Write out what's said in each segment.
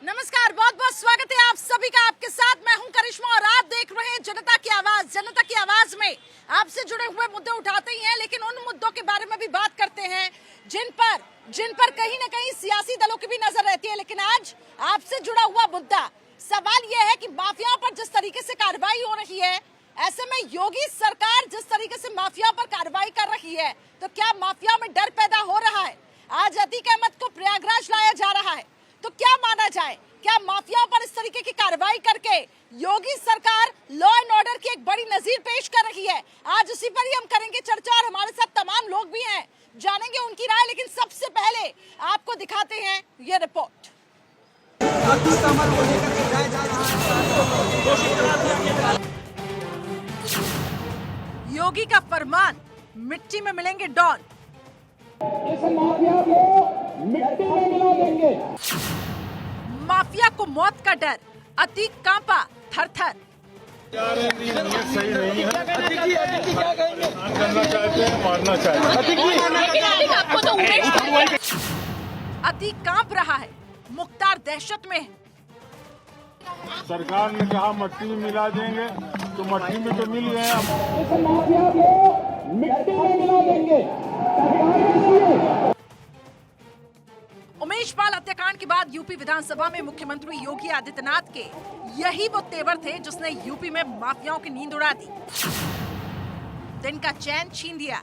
नमस्कार, बहुत बहुत स्वागत है आप सभी का। आपके साथ मैं हूं करिश्मा और आप देख रहे हैं जनता की आवाज। जनता की आवाज में आपसे जुड़े हुए मुद्दे उठाते ही हैं, लेकिन उन मुद्दों के बारे में भी बात करते हैं जिन पर कहीं ना कहीं सियासी दलों की भी नजर रहती है। लेकिन आज आपसे जुड़ा हुआ मुद्दा, सवाल यह है कि माफियाओं पर जिस तरीके से कार्रवाई हो रही है, ऐसे में योगी सरकार जिस तरीके से माफियाओं पर कार्रवाई कर रही है, तो क्या माफियाओं में डर पैदा हो रहा है? आज अतीक अहमद को प्रयागराज लाया जा रहा है, तो क्या माना जाए? क्या माफियाओं पर इस तरीके की कार्रवाई करके योगी सरकार लॉ एंड ऑर्डर की एक बड़ी नजीर पेश कर रही है? आज उसी पर ही हम करेंगे चर्चा और हमारे साथ तमाम लोग भी हैं, जानेंगे उनकी राय। लेकिन सबसे पहले आपको दिखाते हैं ये रिपोर्ट। योगी का फरमान, मिट्टी में मिलेंगे डॉन। इस माफिया को मिट्टी में मिला देंगे। माफिया को मौत का डर, अतीक कांपा थर-थर। सही नहीं है। करना चाहते हैं, मारना चाहते हैं। अतीक कांप रहा है, मुख्तार दहशत में है। सरकार ने कहा मट्टी में मिला देंगे, तो मट्टी में तो मिल गए। इस माफिया को मिट्टी में मिला देंगे। उमेश पाल हत्याकांड के बाद यूपी विधानसभा में मुख्यमंत्री योगी आदित्यनाथ के यही वो तेवर थे जिसने यूपी में माफियाओं की नींद उड़ा दी, दिन का चैन छीन दिया।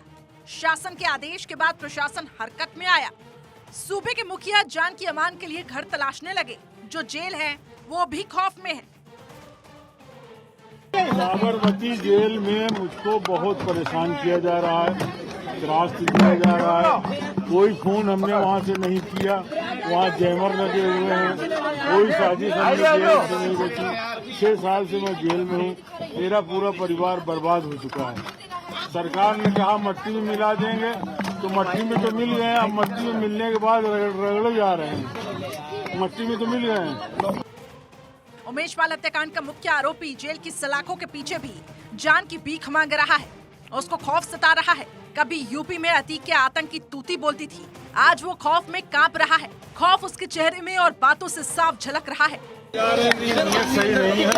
शासन के आदेश के बाद प्रशासन हरकत में आया। सूबे के मुखिया जान की अमान के लिए घर तलाशने लगे। जो जेल है वो भी खौफ में है। साबरमती जेल में मुझको बहुत परेशान किया जा रहा है, त्रास दिया जा रहा है। कोई खून हमने वहाँ से नहीं किया, वहाँ जैमर लगे हुए हैं। कोई साजिश हमने जेल से नहीं रखी। 6 साल से मैं जेल में हूँ, मेरा पूरा परिवार बर्बाद हो चुका है। सरकार ने कहा मट्टी में मिला देंगे, तो मट्टी में तो मिल गए। अब मट्टी में मिलने के बाद रगड़े जा रहे हैं। मट्टी में तो मिल गए हैं। उमेश पाल हत्याकांड का मुख्य आरोपी जेल की सलाखों के पीछे भी जान की भीख मांग रहा है। उसको खौफ सता रहा है। कभी यूपी में अतीक के आतंक की तूती बोलती थी, आज वो खौफ में कांप रहा है। खौफ उसके चेहरे में और बातों से साफ झलक रहा है। सही नहीं है।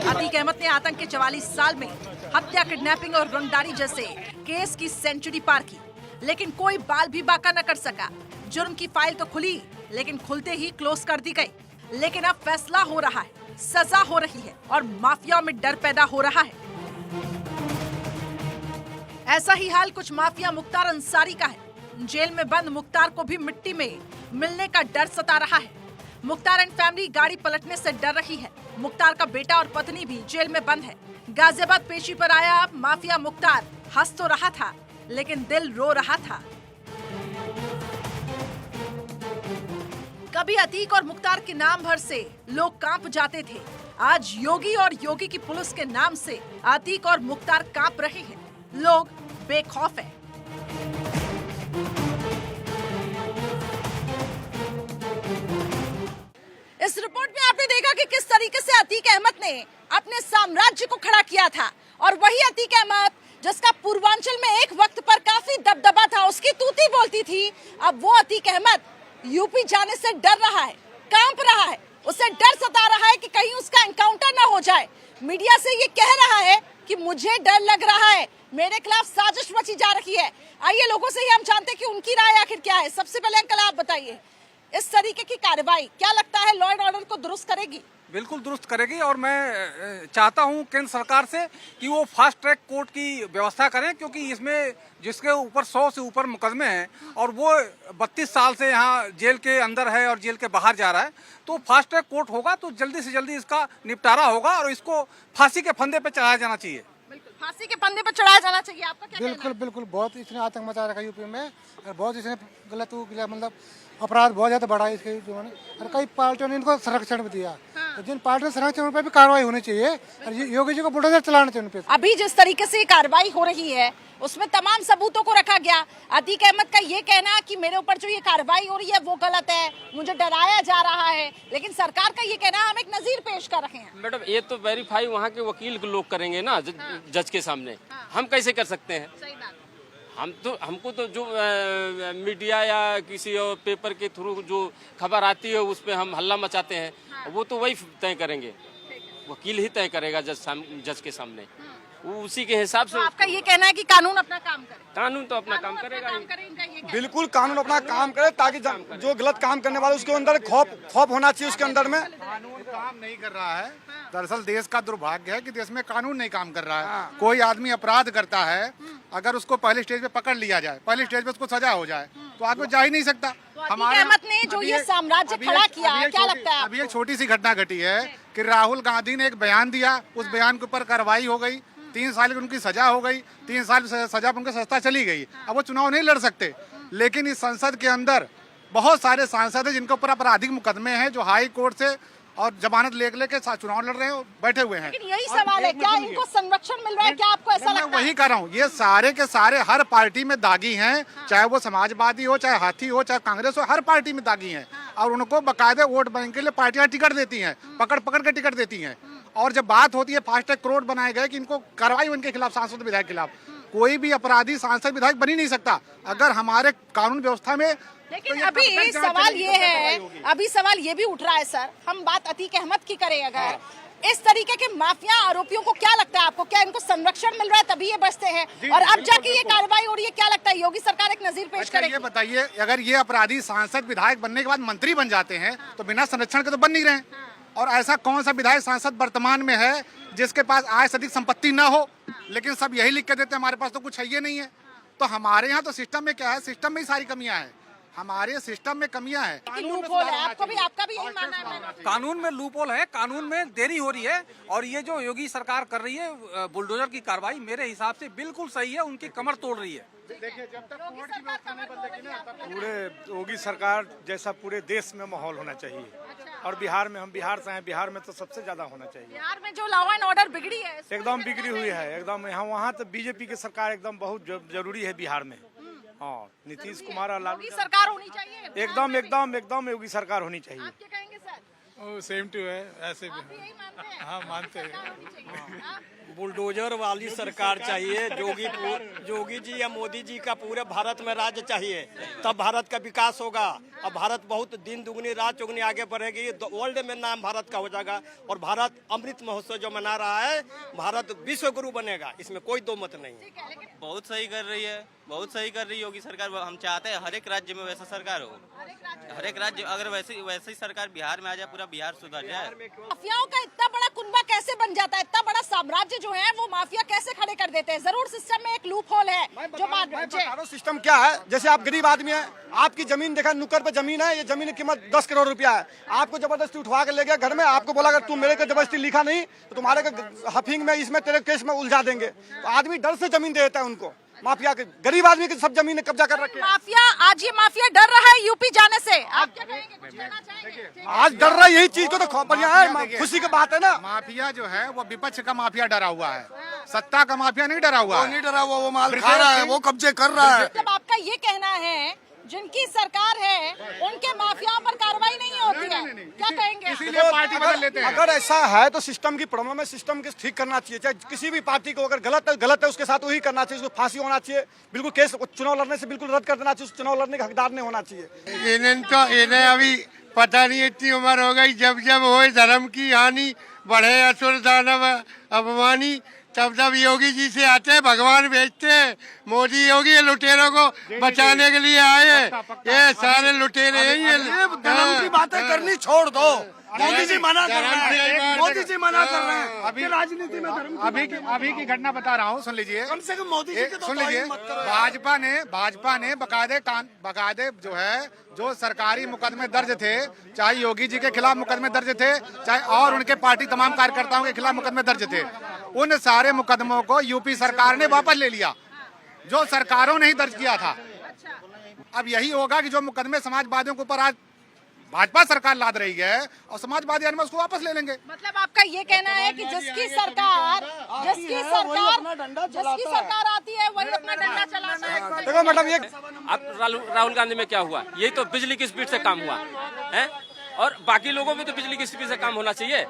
अतीक अहमद ने आतंक के 44 साल में हत्या, किडनैपिंग और रंगदारी जैसे केस की सेंचुरी पार की, लेकिन कोई बाल भी बाका न कर सका। जुर्म की फाइल तो खुली, लेकिन खुलते ही क्लोज कर दी गई। लेकिन अब फैसला हो रहा है, सजा हो रही है और माफिया में डर पैदा हो रहा है। ऐसा ही हाल कुछ माफिया मुख्तार अंसारी का है। जेल में बंद मुख्तार को भी मिट्टी में मिलने का डर सता रहा है। मुख्तार एंड फैमिली गाड़ी पलटने से डर रही है। मुख्तार का बेटा और पत्नी भी जेल में बंद है। गाजियाबाद पेशी पर आया माफिया मुख्तार हंस तो रहा था, लेकिन दिल रो रहा था। कभी अतीक और मुख्तार के नाम भर से लोग कांप जाते थे। आज योगी और योगी की पुलिस के नाम से अतीक और मुख्तार कांप रहे हैं। लोग बेखौफ हैं। इस रिपोर्ट में आपने देखा कि किस तरीके से अतीक अहमद ने अपने साम्राज्य को खड़ा किया था, और वही अतीक अहमद जिसका पूर्वांचल में एक वक्त पर काफी दबदबा था, उसकी तूती बोलती थी, अब वो अतीक अहमद यूपी जाने से डर रहा है, कांप रहा है। उसे डर सता रहा है कि कहीं उसका एनकाउंटर ना हो जाए। मीडिया से ये कह रहा है कि मुझे डर लग रहा है, मेरे खिलाफ साजिश रची जा रही है। आइए लोगों से ही हम जानते हैं कि उनकी राय आखिर क्या है। सबसे पहले अंकल आप बताइए, इस तरीके की कार्रवाई क्या लगता है लॉ एंड ऑर्डर को दुरुस्त करेगी? बिल्कुल दुरुस्त करेगी, और मैं चाहता हूं केंद्र सरकार से कि वो फास्ट ट्रैक कोर्ट की व्यवस्था करें, क्योंकि इसमें जिसके ऊपर 100 से ऊपर मुकदमे हैं और वो 32 साल से यहाँ जेल के अंदर है और जेल के बाहर जा रहा है, तो फास्ट ट्रैक कोर्ट होगा तो जल्दी से जल्दी इसका निपटारा होगा और इसको फांसी के फंदे पर चढ़ाया जाना चाहिए। फांसी के फंदे पर चढ़ाया जाना चाहिए। आपका क्या कहना है? बिल्कुल बहुत इसने आतंक मचा रखा यूपी में, और बहुत इसने गलत मतलब अपराध बहुत ज्यादा बढ़ा है इसके जो है। और कई पार्टियों ने इनको संरक्षण भी दिया। तो जिन पार्टियों ने संरक्षण पे भी कार्रवाई होनी चाहिए, और योगी जी को बुलडोजर चलाना चाहिए उन पे। अभी जिस तरीके से कार्रवाई हो रही है उसमें तमाम सबूतों को रखा गया। अतीक अहमद का ये कहना कि मेरे ऊपर जो ये कार्रवाई हो रही है वो गलत है, मुझे डराया जा रहा है, लेकिन सरकार का ये कहना हम एक नजीर पेश कर रहे हैं। मैडम ये तो वेरीफाई वहाँ के वकील लोग करेंगे ना, जज के सामने। हम कैसे कर सकते हैं? सही बात। हमको तो जो मीडिया या किसी और पेपर के थ्रू जो खबर आती है उस पर हम हल्ला मचाते हैं, वो तो वही तय करेंगे, वकील ही तय करेगा जज के सामने, वो उसी के हिसाब से। तो आपका ये कहना है कि कानून अपना काम करे? कानून तो अपना काम करेगा ही। बिल्कुल कानून अपना काम करे, ताकि जो गलत काम करने वाले उसके अंदर खौफ होना चाहिए उसके अंदर में। कानून काम नहीं कर रहा है। दरअसल देश का दुर्भाग्य है कि देश में कानून नहीं काम कर रहा है। कोई आदमी अपराध करता है, अगर उसको पहले स्टेज पे पकड़ लिया जाए, पहले स्टेज पे उसको सजा हो जाए, तो आगे जा ही नहीं सकता। हमारे अहमद ने जो ये साम्राज्य खड़ा किया, क्या लगता है? अभी एक छोटी सी घटना घटी है कि राहुल गांधी ने एक बयान दिया, उस बयान के ऊपर कार्रवाई हो गई, 3 साल की उनकी सजा हो गई, 3 साल सजा पर उनकी सत्ता चली गई। अब वो चुनाव नहीं लड़ सकते, लेकिन इस संसद के अंदर बहुत सारे सांसद हैं जिनके ऊपर आपराधिक मुकदमे हैं, जो हाई कोर्ट से और जमानत लेके चुनाव लड़ रहे हैं, बैठे हुए हैं। लेकिन यही सवाल है, क्या इनको संरक्षण मिल रहा है? क्या आपको ऐसा लगता है? मैं वही कह रहा हूँ, ये सारे के सारे हर पार्टी में दागी हैं, चाहे वो समाजवादी हो, चाहे हाथी हो, चाहे कांग्रेस हो, हर पार्टी में दागी हैं। और उनको बाकायदे वोट बैंक के लिए पार्टियां टिकट देती हैं, पकड़ पकड़ के टिकट देती हैं। और जब बात होती है फास्ट ट्रैक कोर्ट बनाए गए कि इनको कार्रवाई उनके खिलाफ, सांसद विधायक के खिलाफ, कोई भी अपराधी सांसद विधायक बन ही नहीं सकता अगर हमारे कानून व्यवस्था में। लेकिन अभी सवाल ये है, अभी सवाल ये भी उठ रहा है सर, हम बात अतीक अहमद की करें, अगर इस तरीके के माफिया आरोपियों को क्या लगता है आपको, क्या इनको संरक्षण मिल रहा है तभी ये बचते हैं, और अब जाके ये कार्रवाई हो रही है? क्या लगता है योगी सरकार एक नजीर पेश करेगी? ये बताइए, अगर ये अपराधी सांसद विधायक बनने के बाद मंत्री बन जाते हैं तो बिना संरक्षण के तो बन नहीं रहे। और ऐसा कौन सा विधायक सांसद वर्तमान में है जिसके पास आय से अधिक संपत्ति न हो, लेकिन सब यही लिख के देते हैं हमारे पास तो कुछ है ही नहीं है। तो हमारे यहाँ तो सिस्टम में क्या है, सिस्टम में ही सारी कमियां हैं, हमारे सिस्टम में कमियां हैं। लूपहोल है, आपका भी यही मानना है? कानून में लूपहोल है, कानून में देरी हो रही है, और ये जो योगी सरकार कर रही है बुलडोजर की कार्रवाई, मेरे हिसाब से बिल्कुल सही है, उनकी कमर तोड़ रही है। देखिए, जब तक कोर्ट की व्यवस्था नहीं बदलेगी ना, तब तक पूरे योगी सरकार जैसा पूरे देश में माहौल होना चाहिए। और बिहार में, हम बिहार से हैं, बिहार में तो सबसे ज्यादा होना चाहिए। बिहार में जो लॉ एंड ऑर्डर बिगड़ी है, एकदम बिगड़ी हुई है, एकदम। यहाँ वहाँ तो बीजेपी की सरकार एकदम बहुत जरूरी है बिहार में। हाँ, नीतीश कुमार और लालू सरकार होनी चाहिए, एकदम एकदम एकदम योगी सरकार होनी चाहिए। आप क्या कहेंगे सर? सेम टू है, ऐसे आप भी यही मानते हैं? हाँ, मानते हैं। सरकार होनी चाहिए। हाँ? बुलडोजर वाली सरकार चाहिए, जोगी जी या मोदी जी का पूरे भारत में राज्य चाहिए, तब भारत का विकास होगा। अब भारत बहुत दिन दुगनी रात चौगुनी आगे बढ़ेगी, वर्ल्ड में नाम भारत का हो जाएगा। और भारत अमृत महोत्सव जो मना रहा है, भारत विश्व गुरु बनेगा, इसमें कोई दो मत नहीं है। बहुत सही कर रही है, बहुत सही कर रही है योगी सरकार। हम चाहते हैं हर एक राज्य में वैसा सरकार हो, हर एक राज्य अगर वैसी सरकार बिहार में आ जाए, पूरा बिहार सुधर जाए। माफियाओं का इतना बड़ा कुनबा कैसे बन जाता है, इतना बड़ा साम्राज्य जो है वो माफिया कैसे खड़े कर देते हैं? जरूर सिस्टम में एक लूप होल है जो बात। सिस्टम क्या है, जैसे आप गरीब आदमी हैं, आपकी जमीन देखा, नुक्कड़ पे जमीन है, ये जमीन की कीमत 10 करोड़ रुपया है, आपको जबरदस्ती उठवा के ले गया घर में, आपको बोला अगर तुम मेरे को जबरदस्ती लिखा नहीं तो तुम्हारे हफिंग में, इसमें तेरे केस में उलझा देंगे। तो आदमी डर से जमीन दे देता है उनको, माफिया के, गरीब आदमी की सब जमीन कब्जा कर रखे। माफिया, आज ये माफिया डर रहा है यूपी जाने से, आप क्या कहेंगे? कुछ कहना चाहेंगे? आज डर रहा है, यही चीज को तो बढ़िया है, खुशी की बात है ना। माफिया जो है वो विपक्ष का माफिया डरा हुआ है, सत्ता का माफिया नहीं डरा हुआ है। नहीं डरा हुआ, वो माल खा रहा है, वो कब्जे कर रहा है। जब आपका ये कहना है जिनकी सरकार है उनके माफियाओं पर कार्रवाई नहीं होती है, क्या कहेंगे? इसीलिए पार्टी बदल लेते हैं। अगर ऐसा है तो सिस्टम की प्रॉब्लम है, सिस्टम को ठीक करना चाहिए। चाहे किसी भी पार्टी को अगर गलत है उसके साथ वही करना चाहिए, उसको फांसी होना चाहिए, बिल्कुल केस चुनाव लड़ने से बिल्कुल रद्द कर देना चाहिए, चुनाव लड़ने का हकदार नहीं होना चाहिए। इन्हें अभी पता नहीं, इतनी उम्र हो गई, जब जब हो धर्म की हानि, बढ़े असुर दानव अभिमानी, तब तब योगी जी से आते हैं, भगवान भेजते हैं। मोदी योगी लुटेरों को बचाने के लिए आए, ये सारे लुटेरे हैं। धर्म की बातें करनी छोड़ दो, मोदी जी मना कर रहे हैं, मोदी जी मना कर रहे हैं। अभी राजनीति में धर्म अभी की घटना बता रहा हूँ, सुन लीजिए। कम से कम मोदी जी सुन लीजिए, भाजपा ने बकायदे जो है, जो सरकारी मुकदमे दर्ज थे, चाहे योगी जी के खिलाफ मुकदमे दर्ज थे, चाहे और उनके पार्टी तमाम कार्यकर्ताओं के खिलाफ मुकदमे दर्ज थे, उन सारे मुकदमों को यूपी सरकार ने वापस ले लिया, जो सरकारों ने ही दर्ज किया था। अब यही होगा कि जो मुकदमे समाजवादियों के ऊपर आज भाजपा सरकार लाद रही है, और समाजवादी आदमी उसको वापस ले लेंगे। मतलब आपका ये कहना है कि जिसकी सरकार आती है वही अपना डंडा चलाता है। देखो मैडम, ये अब राहुल गांधी में क्या हुआ, यही तो बिजली की स्पीड से काम हुआ है, और बाकी लोगों में तो बिजली की स्पीड से काम होना चाहिए।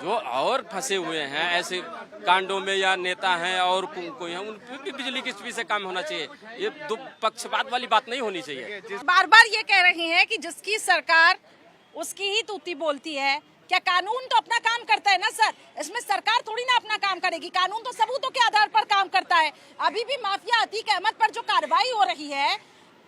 जो और फंसे हुए हैं ऐसे कांडों में या नेता हैं और कोई हैं, उन फिर भी बिजली किस्त से काम होना चाहिए। ये दो पक्षपात वाली बात नहीं होनी चाहिए। बार बार ये कह रहे हैं कि जिसकी सरकार उसकी ही तूती बोलती है। क्या कानून तो अपना काम करता है ना सर, इसमें सरकार थोड़ी ना अपना काम करेगी। कानून तो सबूतों के आधार पर काम करता है। अभी भी माफिया अतीक अहमद पर जो कार्रवाई हो रही है,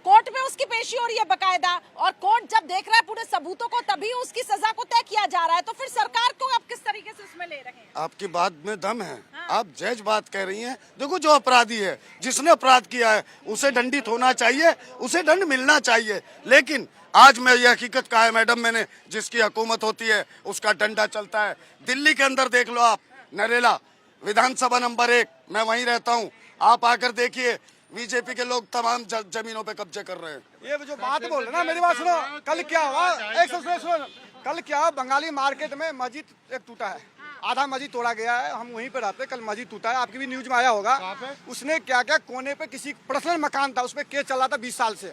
कोर्ट में उसकी पेशी हो रही है बकायदा, और कोर्ट जब देख रहा है पूरे सबूतों को तभी उसकी सजा को तय किया जा रहा है। तो फिर सरकार को आप किस तरीके से उसमें ले रहे हैं? आपकी बात में दम है। आप जज बात कह रही हैं। देखो, जो अपराधी है, जिसने अपराध किया है, उसे दंडित होना चाहिए, उसे दंड मिलना चाहिए। लेकिन आज मैं ये हकीकत कहा है मैडम, मैंने जिसकी हुकूमत होती है उसका डंडा चलता है। दिल्ली के अंदर देख लो आप, नरेला विधानसभा नंबर 1, मैं वहीं रहता हूँ। आप आकर देखिए, बीजेपी के लोग तमाम जमीनों पे कब्जे कर रहे हैं। ये जो बात बोल रहे ना, मेरी बात सुनो। कल क्या हुआ, एक सुनो, कल क्या हुआ, बंगाली मार्केट में मस्जिद एक टूटा है, आधा मस्जिद तोड़ा गया है। हम वहीं पे रहते, कल मस्जिद टूटा है, आपकी भी न्यूज में आया होगा। उसने क्या क्या कोने पे किसी पर्सनल मकान था, उस पर केस चल रहा था 20 साल से।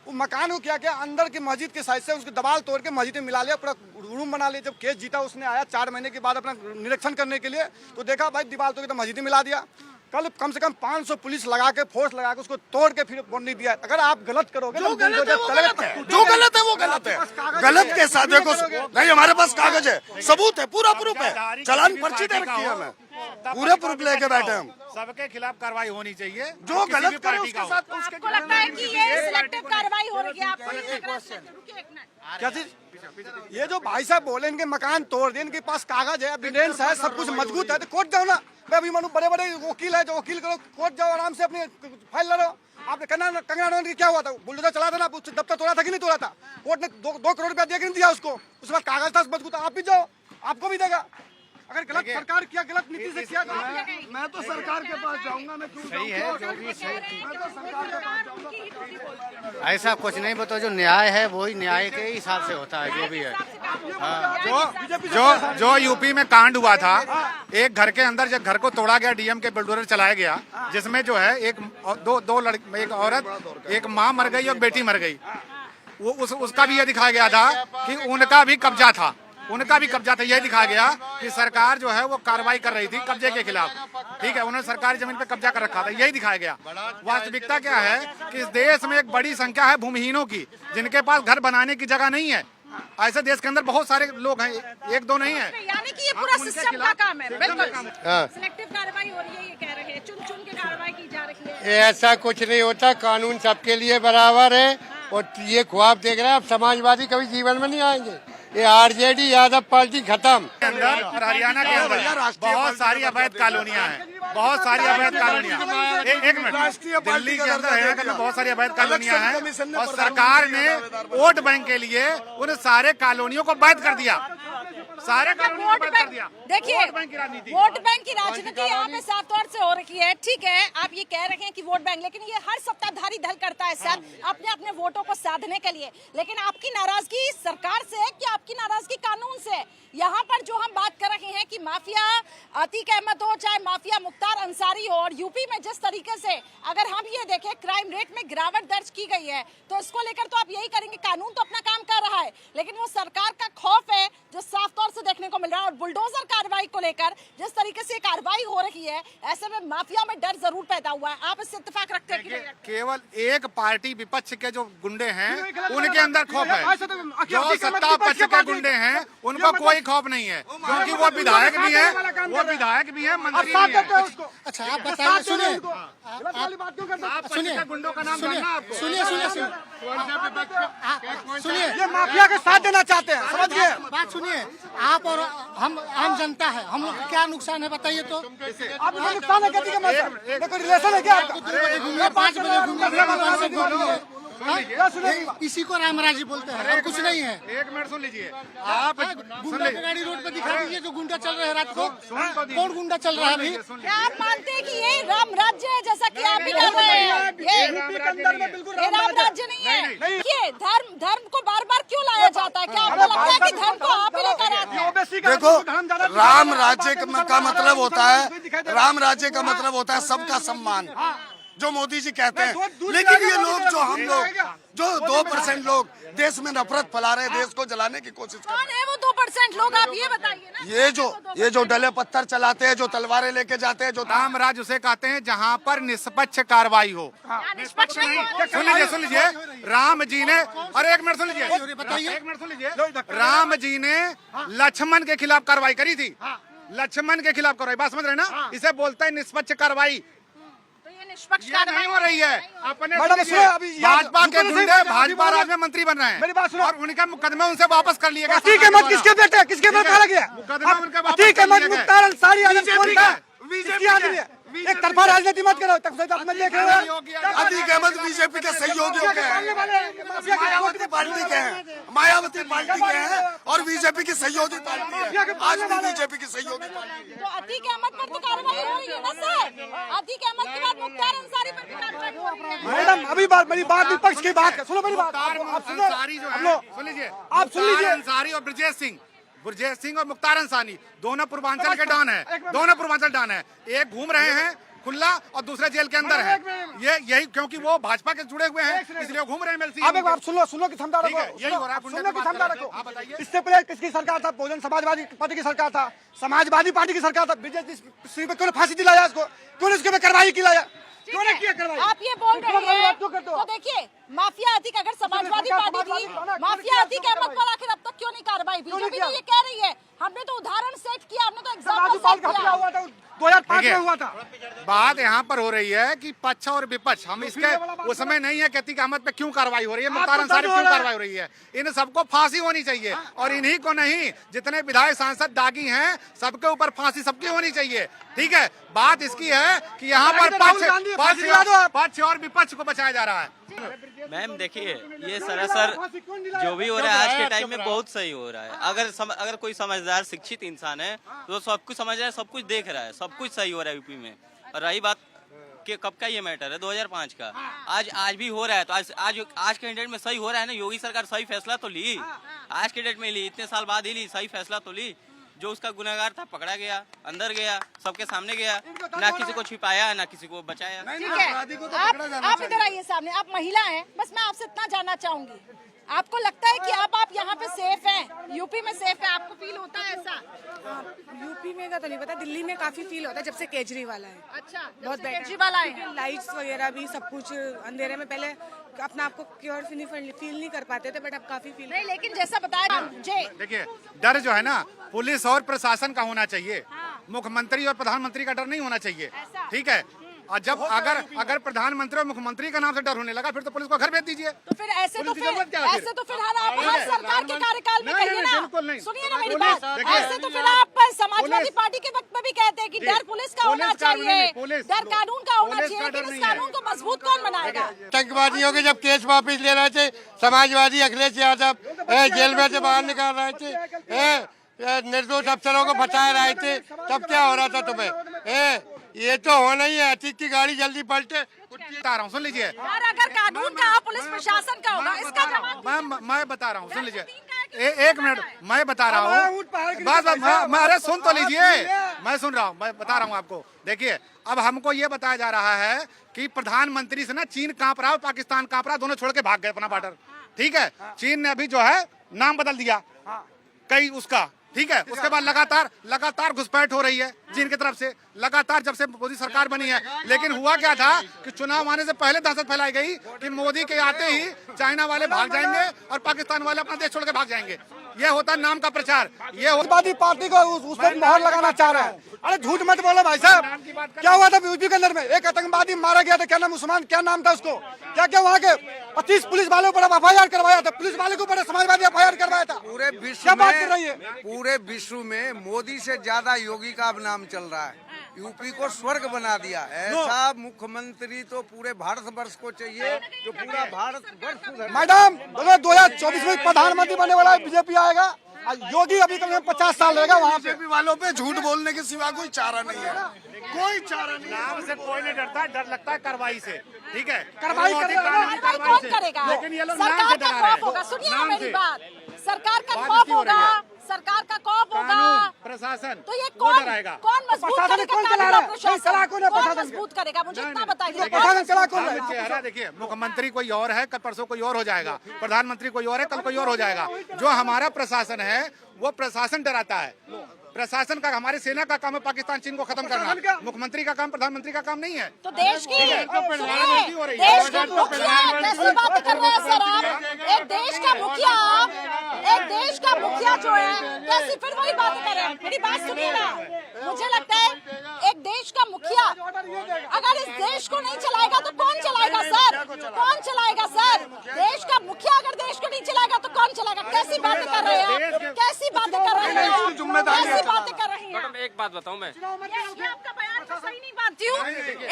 वो मकान को क्या क्या अंदर की मस्जिद के साइड से उसके दबाल तोड़ के मस्जिद में मिला लिया, पूरा रूम बना लिया। जब केस जीता, उसने आया 4 महीने के बाद अपना निरीक्षण करने के लिए, तो देखा भाई दीवार तोड़ के तो मस्जिद में मिला दिया। कल कम से कम 500 पुलिस लगा के, फोर्स लगा के उसको तोड़ के फिर बोलने दिया। अगर आप गलत करोगे, जो गलत है वो गलत है, जो गलत है वो गलत है। गलत के साथ देखो, नहीं हमारे पास कागज है, सबूत है, पूरा प्रूफ है, चालान पर्ची दे रखी है हमें, पूरे प्रूफ लेके बैठे हम। सबके खिलाफ कार्रवाई होनी चाहिए, जो गलत करे उसके साथ। आपको लगता है कि ये सिलेक्टिव कार्रवाई हो रही है? आपको ये लग रहा है? रुकिए एक मिनट। क्या चीज? ये जो भाई साहब बोले, इनके मकान तोड़ दिए, इनके पास कागज है, एविडेंस है, सब कुछ मजबूत है, तो कोर्ट जाओ ना। मैं अभी मानू बड़े बड़े वकील है, जो वकील करो, कोर्ट जाओ, आराम से अपनी फाइल लड़ो। आपने कंगना रनौत की क्या हुआ था, बुलडोजर चला था ना, दफ्तर तोड़ा था कि नहीं तोड़ा था? कोर्ट ने 2 करोड़ रुपया दिया कि नहीं दिया उसको? उसके बाद कागज था मजबूत, आप भी जाओ, आपको भी देगा। अगर गलत सरकार किया, गलत नीति से किया, मैं तो सरकार के पास जाऊंगा। मैं क्यों सही है, जो भी सही। मैं तो सरकार के पास जाऊंगा। ऐसा कुछ नहीं, बताओ जो न्याय है वही न्याय के हिसाब से होता है, जो भी है। जो यूपी में कांड हुआ था, एक घर के अंदर जब घर को तोड़ा गया, डीएम के बुलडोजर चलाया गया, जिसमें जो है दो लड़की, एक औरत, एक माँ मर गई और बेटी मर गई। वो उसका भी ये दिखाया गया था कि उनका भी कब्जा था, यही दिखाया गया कि सरकार जो है वो कार्रवाई कर रही थी कब्जे के खिलाफ। ठीक है, उन्होंने सरकारी जमीन पे कब्जा कर रखा था, यही दिखाया गया। वास्तविकता क्या है कि इस देश में एक बड़ी संख्या है भूमिहीनों की, जिनके पास घर बनाने की जगह नहीं है। ऐसे देश के अंदर बहुत सारे लोग हैं, 1-2 नहीं है। यानी कि ये पूरा सिस्टम का काम है। बिल्कुल सिलेक्टिव कार्रवाई हो रही है, ये कह रहे हैं, चुन चुन के कार्रवाई की जा रही है। ऐसा कुछ नहीं होता, कानून सबके लिए बराबर है। और ये ख्वाब देख रहे हैं आप, समाजवादी कभी जीवन में नहीं आएंगे। ये आरजेडी यादव पार्टी खत्म। अंदर और हरियाणा के अंदर बहुत सारी अवैध कॉलोनियां हैं, बहुत सारी अवैध कॉलोनियां। एक मिनट, दिल्ली के अंदर हरियाणा के अंदर बहुत सारी अवैध कॉलोनियां हैं, और सरकार ने वोट बैंक के लिए उन सारे कॉलोनियों को बैद कर दिया, सारे कॉलोनियों को बैद कर दिया। देखिए, वोट बैंक की राजनीति यहाँ पे साफ तौर से हो रही है। ठीक है, आप ये कह रहे हैं कि वोट बैंक, लेकिन ये हर सत्ताधारी दल करता है सर, अपने अपने वोटों को साधने के लिए। लेकिन आपकी नाराजगी सरकार से है कि आपकी नाराजगी कानून से? यहाँ पर जो हम बात कर रहे हैं कि माफिया अतीक अहमद हो, चाहे माफिया मुख्तार अंसारी हो, और यूपी में जिस तरीके से अगर हम ये देखें क्राइम रेट में गिरावट दर्ज की गई है, तो इसको लेकर तो आप यही करेंगे, कानून तो अपना काम कर रहा है, लेकिन वो सरकार का खौफ है जो साफ तौर से देखने को मिल रहा है। और बुलडोजर कार्रवाई को लेकर जिस तरीके से कार्रवाई हो रही है, ऐसे में माफिया में डर जरूर पैदा हुआ है। आप इससे इत्तेफाक रखते हैं कि नहीं? केवल एक पार्टी विपक्ष के जो गुंडे हैं उनके अंदर खौफ है, जो सत्ता पक्ष के गुंडे हैं उनको कोई खौफ नहीं है, क्योंकि वो विधायक भी है, मंत्री भी है। अच्छा आप बताइए, सुनिए, गुंडों का नाम जानना आपको? सुनिए, ये माफिया के साथ देना चाहते हैं, समझिए। बात सुनिए, आप और हम आम जनता है, हम लोग क्या नुकसान है बताइए तो? आप नुकसान है क्या? कोई रिलेशन है क्या आपका? 5 बजे घूमने इसी को रामराजी बोलते हैं, और कुछ नहीं है। 1 मिनट सुन लीजिए आप। गुंडा की गाड़ी रोड पे दिखा दीजिए, जो गुंडा चल रहे हैं रात को। कौन गुंडा चल रहा है अभी? क्या आप मानते हैं कि ये राम राज्य है, जैसा कि आप भी कर रहे हैं? ये राम राज्य नहीं है। ये धर्म को बार बार क्यों लाया जाता है? क्या आपको लगता है कि धर्म को आप ही लेकर आते हैं? देखो, राम राज्य का मतलब होता है, राम राज्य का मतलब होता है सबका सम्मान। जो मोदी जी कहते हैं, लेकिन ये लोग जो हम लोग जो 2% लोग देश में नफरत फैला रहे हैं, देश को जलाने की कोशिश कर रहे हैं। कौन है वो 2% लोग, आप ये बताइए ना। ये जो डले पत्थर चलाते हैं, जो तलवारें लेके जाते हैं, जो राम राज उसे कहते हैं जहाँ पर निष्पक्ष कार्रवाई हो। निष्पक्ष नहीं। सुन लीजिए राम जी ने, अरे एक मिनट सुन लीजिए, एक मिनट सुन लीजिए, राम जी ने लक्ष्मण के खिलाफ कार्रवाई करी थी, लक्ष्मण के खिलाफ कार्रवाई, बात समझ रहे हैं ना, इसे बोलते हैं निष्पक्ष कार्रवाई। निष्पक्ष ये नहीं हो रही है। अपने मैडम, सुनिए, अभी भाजपा के बिल्कुल गुंडे सही, भाजपा राज में मंत्री बन रहे मेरी बात हैं सुनो। और उनके मुकदमे उनसे वापस कर लिए गए। ठीक है, मत किसके बेटे किसके बेटे डाला गया मुकदमा उनके वापस ठीक है, कर मत लिए गए। मुख्तार अंसारी आलम कौन था? बीजेपी किसकी आदमी है? एक तरफा राजनीति मत करो, तब से मत देख रहे हो। अतीक अहमद बीजेपी के सहयोगियों के हैं, मायावती पार्टी के हैं, मायावती पार्टी के हैं और बीजेपी की सहयोगी पार्टी है, आज भी बीजेपी की सहयोगी पार्टी है। तो अतीक अहमद पर तो कार्रवाई हो रही है ना सर। अतीक अहमद के बाद मुख्तार अंसारी पर भी कार्रवाई हो रही है। मैडम, अभी बात मेरी बात विपक्ष की बात है, सुनो मेरी बात। अंसारी जो है, सुन लीजिए, आप सुन लीजिए। अंसारी और ब्रजेश सिंह और मुख्तार अंसारी दोनों पूर्वांचल के डॉन है, दोनों पूर्वांचल डॉन है। एक घूम रहे हैं खुला और दूसरे जेल के अंदर है। ये यही क्योंकि वो भाजपा के जुड़े हुए हैं, इसलिए घूम रहे हैं एमएलसी। अब एक बात सुनो की क्षमता रखो, यही हो रहा है, सुनो की क्षमता रखो। आप बताइए। इससे पहले किसकी सरकार था? बहुजन समाजवादी पार्टी की सरकार था, समाजवादी पार्टी की सरकार था। बीजेपी पे क्यों फांसी दिलाया उसको? क्यों उसके पे कार्रवाई की लाया? क्यों नहीं किया कार्रवाई? आप ये बोल रहे हैं क्यों करते हो? तो देखिए, माफिया अतीक अगर समाजवादी पार्टी थी, माफिया अतीक अहमद पर आखिर अब तक क्यों नहीं कार्रवाई? बीजेपी तो ये कह रही है, हमने तो उदाहरण सेट किया, हमने तो एग्जाम्पल सेट किया। हुआ था 2005 में हुआ था। बात यहाँ पर हो रही है कि पक्ष और विपक्ष, हम इसके उस समय नहीं है कि अतीक अहमद पे क्यों कार्रवाई हो रही है, मुख्तार अंसारी क्यों कार्रवाई हो रही है। इन सबको फांसी होनी चाहिए और इन्हीं को नहीं, जितने विधायक सांसद दागी हैं सबके ऊपर फांसी सबकी होनी चाहिए। ठीक है, बात इसकी है कि यहाँ पर पक्ष और विपक्ष को बचाया जा रहा है। मैम देखिए, ये सरासर जो भी हो रहा है आज के टाइम में बहुत सही हो रहा है। अगर कोई समझदार शिक्षित इंसान है तो सब कुछ समझ रहा है, सब कुछ देख रहा है, सब कुछ सही हो रहा है यूपी में। और रही बात कि कब का ये मैटर है, 2005 का, आज भी हो रहा है। तो आज के डेट में सही हो रहा है ना। योगी सरकार सही फैसला तो ली, आज के डेट में ली, इतने साल बाद ही ली, सही फैसला तो ली। जो उसका गुनहगार था पकड़ा गया, अंदर गया, सबके सामने गया, ना किसी को छिपाया ना किसी को बचाया। ठीक है, आप इधर आइए सामने, आप महिला हैं, बस मैं आपसे इतना जानना चाहूंगी, आपको लगता है कि अब आप यहाँ पे सेफ हैं, यूपी में सेफ है, आपको फील होता है ऐसा? यूपी में का तो नहीं पता, दिल्ली में काफी फील होता है जब से केजरीवाल है। अच्छा, बहुत केजरीवाल आए हैं। लाइट्स वगैरह भी सब कुछ, अंधेरे में पहले अपना आपको क्योर फील नहीं कर पाते थे, बट अब काफी फील। नहीं, लेकिन जैसा बताया जी, देखिए, डर जो है ना पुलिस और प्रशासन का होना चाहिए, मुख्यमंत्री और प्रधानमंत्री का डर नहीं होना चाहिए। ठीक है, और जब अगर प्रधानमंत्री और मुख्यमंत्री का नाम से डर होने लगा, फिर तो पुलिस को घर भेज दीजिए। तो फिर ऐसे तो फिर हर सरकार के कार्यकाल में कहिए ना, सुनिए ना मेरी बात, ऐसे तो फिर आप समाजवादी पार्टी के वक्त में भी कहते हैं कि डर पुलिस का होना चाहिए, डर कानून का होना चाहिए, लेकिन इस कानून को मजबूत कौन बनाएगा? आतंकवादियों के जब केस वापिस ले रहे थे, समाजवादी अखिलेश यादव जेल में से बाहर निकाल रहे थे, निर्दोष अफसरों को फंसा रहे थे, तब क्या हो रहा था तुम्हें? ये तो होना ही है, अतीक की गाड़ी जल्दी पलटे। बता रहा हूँ, सुन लीजिए। और अगर कानून का पुलिस प्रशासन का होगा, इसका जवाब मैं बता रहा हूँ, सुन लीजिए, एक मिनट, मैं बता रहा हूँ, बस अरे सुन तो लीजिए, मैं सुन रहा हूँ, मैं बता रहा हूँ आपको। देखिए, अब हमको ये बताया जा रहा है कि प्रधानमंत्री से ना चीन कांप रहा है, पाकिस्तान कांप रहा है, दोनों छोड़ के भाग गए अपना बॉर्डर। ठीक है, चीन ने अभी जो है नाम बदल दिया कई उसका। ठीक है, उसके बाद लगातार घुसपैठ हो रही है चीन की तरफ से, लगातार जब से मोदी सरकार बनी है। लेकिन हुआ क्या था कि चुनाव आने से पहले दहशत फैलाई गई कि मोदी के आते ही चाइना वाले भाग जाएंगे और पाकिस्तान वाले अपना देश छोड़ के भाग जाएंगे। ये होता है नाम का प्रचार। ये समाजवादी पार्टी को उस पर मोहर लगाना चाह रहे हैं। अरे झूठ मत बोलो भाई साहब, क्या हुआ था यूपी के अंदर में? एक आतंकवादी मारा गया था, क्या नाम, उस्मान, क्या नाम था उसको? क्या वहाँ के 25 पुलिस वालों पर FIR करवाया था, पुलिस वाले को ऊपर समाजवादी FIR करवाया था। पूरे विश्व क्या बात कर रही है? पूरे विश्व में मोदी से ज्यादा योगी का अब नाम चल रहा है। यूपी को स्वर्ग बना दिया। ऐसा मुख्यमंत्री तो पूरे भारत वर्ष को चाहिए, जो पूरा भारत वर्ष। मैडम 2024 में प्रधानमंत्री बनने वाला बीजेपी आएगा, योगी अभी कम से कम 50 साल रहेगा वहाँ पे। बीजेपी वालों पे झूठ बोलने के सिवा कोई चारा नहीं है, कोई चारा नहीं। नाम से कोई नहीं डरता, डर लगता है कार्रवाई से। ठीक है, कार्रवाई कौन करेगा? लेकिन ये लोग सरकार का खौफ होगा। सुनिए ना मेरी बात, सरकार का खौफ होगा, सरकार का खौफ होगा, प्रशासन तो ये वो कौन डराएगा। कौन मजबूत प्रशासन करेगा? कौन कानून चला रहा और है? प्रशासन? चला कौन है कौन प्रशासन? मजबूत करेगा? मुझे इतना बताइए। प्रशासन चला कौन सामने है? चेहरा देखिए, मुख्यमंत्री कोई और है, कल परसों कोई और हो जाएगा, प्रधानमंत्री कोई और है, कल कोई और हो जाएगा। जो हमारा प्रशासन है वो प्रशासन डराता है। प्रशासन का, हमारी सेना का काम है पाकिस्तान चीन को खत्म करना। मुख्यमंत्री का काम, प्रधानमंत्री का काम नहीं है। तो देश की प्रधानमंत्री हो रही है। देश के मुखिया कैसी बातें कर रहे हैं सर आप? एक देश का मुखिया, एक देश का मुखिया जो है कैसी फिर वही बातें कर रहे हैं? मेरी बात सुनिए ना, मुझे लगता है एक देश का मुखिया अगर इस देश को नहीं चलाएगा तो कौन चलाएगा सर? कौन चलाएगा सर? देश का मुखिया अगर देश को नहीं चलाएगा तो कौन चलाएगा? कैसी बातें कर रहे हैं आप? कैसी बातें कर रहे हैं आप? कैसी बातें कर रही हैं? मैडम एक बात बताऊं मैं, ये आपका बयान तो सही नहीं मानती हूँ।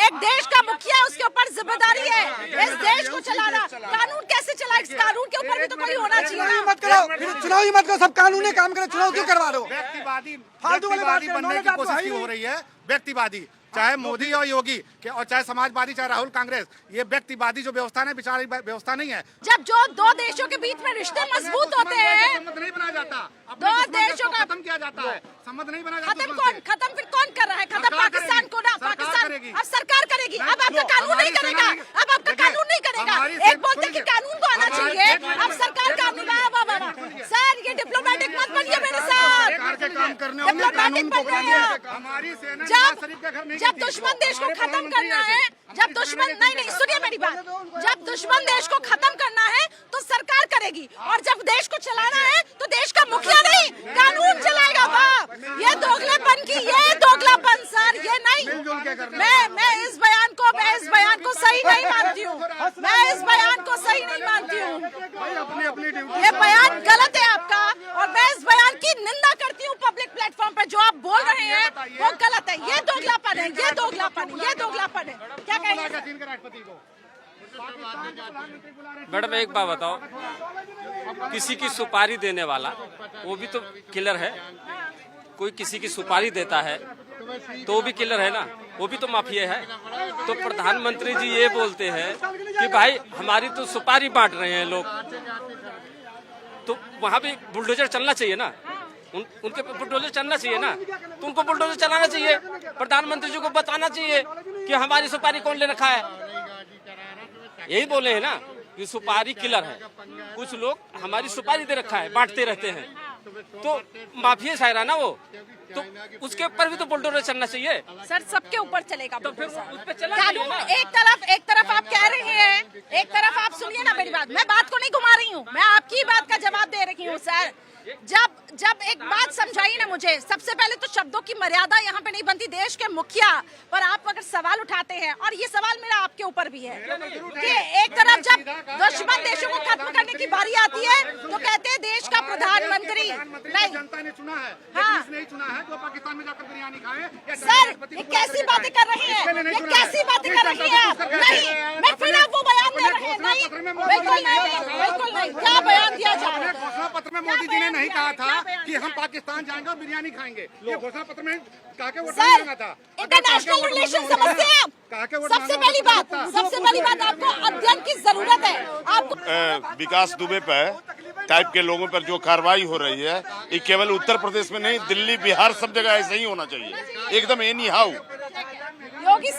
एक देश का मुखिया, उसके ऊपर जिम्मेदारी है इस देश को चलाना। कानून कैसे चलाएगा? कानून के ऊपर भी तो कोई होना चाहिए। मत करो, फिर चुनाव ही मत करो, सब कानूनी काम करो, चुनाव क्यों करवा दो? व्यक्तिवादी फालतू वाली बात बनने की कोशिश की हो रही है। व्यक्तिवादी, चाहे मोदी और योगी और चाहे समाजवादी, चाहे राहुल कांग्रेस, ये व्यक्तिवादी जो व्यवस्था है, बिचारी व्यवस्था नहीं है। जब जो दो देशों के बीच में रिश्ते मजबूत होते हैं, संबंध नहीं बनाया जाता, दो देशों का खत्म किया जाता है, संबंध नहीं बनाया खत्म कौन? खत्म फिर कौन कर रहा है? खत्म पाकिस्तान को ना, पाकिस्तान अब सरकार करेगी। अब आपका कानून नहीं करेगा, अब आपका कानून नहीं करेगा। एक बोलते कि कानून को आना चाहिए, अब सरकार का सर ये डिप्लोमेटिक मत बनिए मेरे साथ। डिप्लोमेटिक बन रहे हैं। जब दुश्मन देश को खत्म करना है, जब दुश्मन नहीं सुनिए मेरी बात, जब दुश्मन देश को खत्म करना है तो सरकार करेगी, और जब देश को चलाना है तो देश का मुखिया नहीं कानून चलाएगा। बाप ये दोगलेपन की, ये दोगलापन सर, ये नहीं। मैं इस बयान को सही नहीं मानती हूँ। मैं इस बयान को सही नहीं मानती हूँ। ये बयान गलत है आपका, और मैं इस बयान की निंदा करती हूँ। पब्लिक प्लेटफॉर्म पर जो आप बोल रहे हैं वो गलत है। ये दोगलापन है, ये दोगलापन है, ये दोगलापन है। क्या कहेंगे? मैडम एक बात बताओ, किसी की सुपारी देने वाला वो भी तो किलर है। कोई किसी की सुपारी देता है तो वो भी किलर है ना, वो भी तो माफिया है। तो प्रधानमंत्री जी ये बोलते हैं कि भाई हमारी तो सुपारी बांट रहे हैं लोग, तो वहाँ भी बुलडोजर चलना चाहिए ना, उनके बुलडोजर चलना चाहिए ना, तो उनको बुलडोजर चलाना चाहिए। प्रधानमंत्री जी को बताना चाहिए कि हमारी सुपारी कौन ले रखा है। यही बोले हैं ना कि सुपारी किलर है। कुछ लोग हमारी सुपारी दे रखा है, बांटते रहते हैं, तो माफिया शायरा ना वो, तो उसके ऊपर भी तो बुलडोजर चलना चाहिए सर। सबके ऊपर चलेगा तो फिर उस पे चला कानून। एक तरफ आप कह रहे हैं, एक तरफ आप सुनिए ना मेरी बात, मैं बात को नहीं घुमा रही हूँ, मैं आपकी बात का जवाब दे रही हूँ सर। जब एक बात समझाई ना मुझे, सबसे पहले तो शब्दों की मर्यादा यहाँ पे नहीं बनती। देश के मुखिया पर आप अगर सवाल उठाते हैं, और ये सवाल मेरा आपके ऊपर भी है कि एक तरफ जब दुश्मन देशों को खत्म करने की बारी आती है तो कहते हैं देश का प्रधानमंत्री नहीं। जनता ने चुना है, हाँ नहीं चुना है तो पाकिस्तान में जाकर बिरयानी खाए। सर ये कैसी बातें कर रही हैं? ये कैसी बातें कर रही हैं आप? नहीं, मैं फिर आप वो बयान दे रहे हैं। नहीं, बिल्कुल नहीं, बिल्कुल नहीं। क्या बयान दिया जा रहा है? घोषणा पत्र में मोदी जी ने नहीं कहा था कि हम पाकिस्तान जाएंगे और बिरयानी खाएंगे। ये घोषणा पत्र में कहा के वोट मांगा था। इंटरनेशनल रिलेशन समझते हैं आप? सबसे पहली बात आपको अध्ययन की जरूरत है। आपको विकास दुबे पर टाइप के लोगों पर जो कार्रवाई हो रही है, ये केवल उत्तर प्रदेश में नहीं, दिल्ली बिहार सब जगह ऐसे ही होना चाहिए, एकदम एनी हाउ। योगी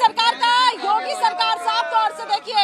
सरकार साफ तौर से देखिए,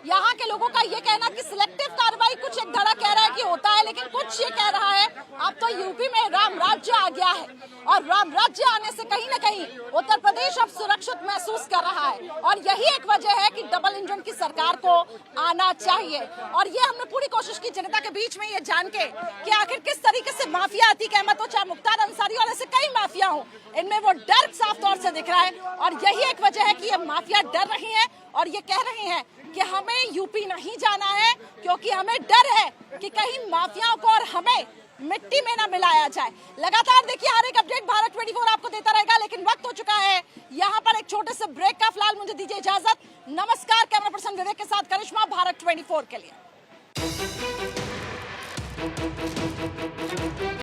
यहाँ के लोगों का ये कहना कि सिलेक्टिव कार्रवाई कुछ एक धड़ा कह रहा है कि होता है, लेकिन कुछ ये कह रहा है अब तो यूपी में राम राज्य आ गया है, और राम राज्य आने से कहीं न कहीं उत्तर प्रदेश अब सुरक्षित महसूस कर रहा है। और यही एक वजह है कि डबल इंजन की सरकार को आना चाहिए। और ये हमने पूरी कोशिश की जनता के बीच में ये जान के कि आखिर किस तरीके से माफिया अतीक अहमद हो, चाहे मुख्तार अंसारी और ऐसे कई माफिया हो, इनमें वो डर साफ तौर से दिख रहा है। और यही एक वजह है कि ये माफिया डर रही है और ये कह रहे हैं कि हमें यूपी नहीं जाना है, क्योंकि हमें डर है कि कहीं माफियाओं को और हमें मिट्टी में ना मिलाया जाए। लगातार देखिए हर एक अपडेट भारत 24 आपको देता रहेगा, लेकिन वक्त हो चुका है यहाँ पर एक छोटे से ब्रेक का। फिलहाल मुझे दीजिए इजाजत। नमस्कार, कैमरा पर्सन विवेक के साथ करिश्मा, भारत 24 के लिए।